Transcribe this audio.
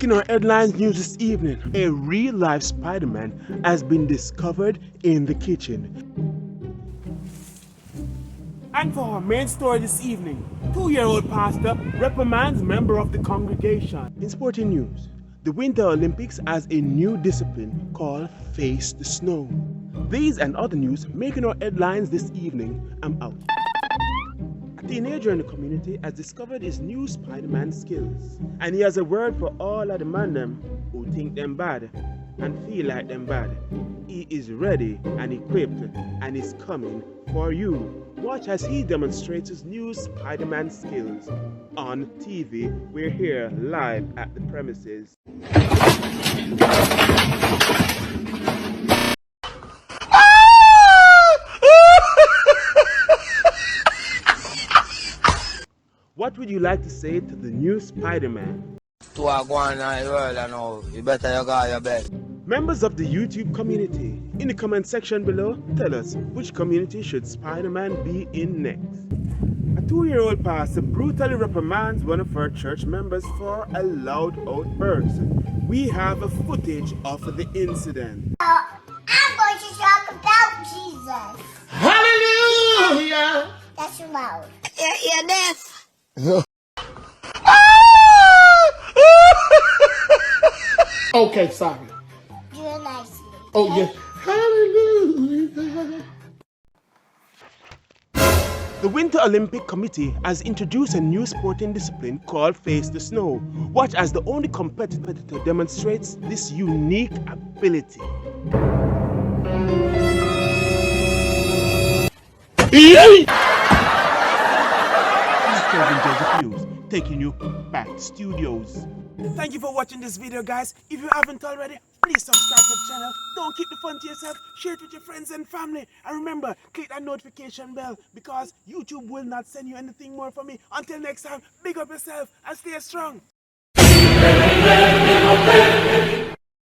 Making our headlines news this evening, a real-life Spider-Man has been discovered in the kitchen. And for our main story this evening, 2-year-old pastor reprimands member of the congregation. In sporting news, the Winter Olympics has a new discipline called Face the Snow. These and other news making our headlines this evening. I'm out. A teenager in the community has discovered his new Spider-Man skills, and he has a word for all of the man them who think them bad and feel like them bad. He is ready and equipped and is coming for you. Watch as he demonstrates his new Spider-Man skills on TV. We're here live at the premises. What would you like to say to the new Spider-Man? To a go on in the world, I know. You better you go your bed. Members of the YouTube community, in the comment section below, tell us which community should Spider-Man be in next. A 2-year-old pastor brutally reprimands one of our church members for a loud outburst. We have a footage of the incident. I'm going to talk about Jesus. Hallelujah! That's loud. You're deaf. Okay, sorry. Do it nicely. Oh, yes. Hallelujah. The Winter Olympic Committee has introduced a new sporting discipline called Face the Snow. Watch as the only competitor demonstrates this unique ability. Taking you back to studios. Thank you for watching this video, guys. If you haven't already, please subscribe to the channel. Don't keep the fun to yourself. Share it with your friends and family. And remember, click that notification bell because YouTube will not send you anything more from me. Until next time, big up yourself and stay strong.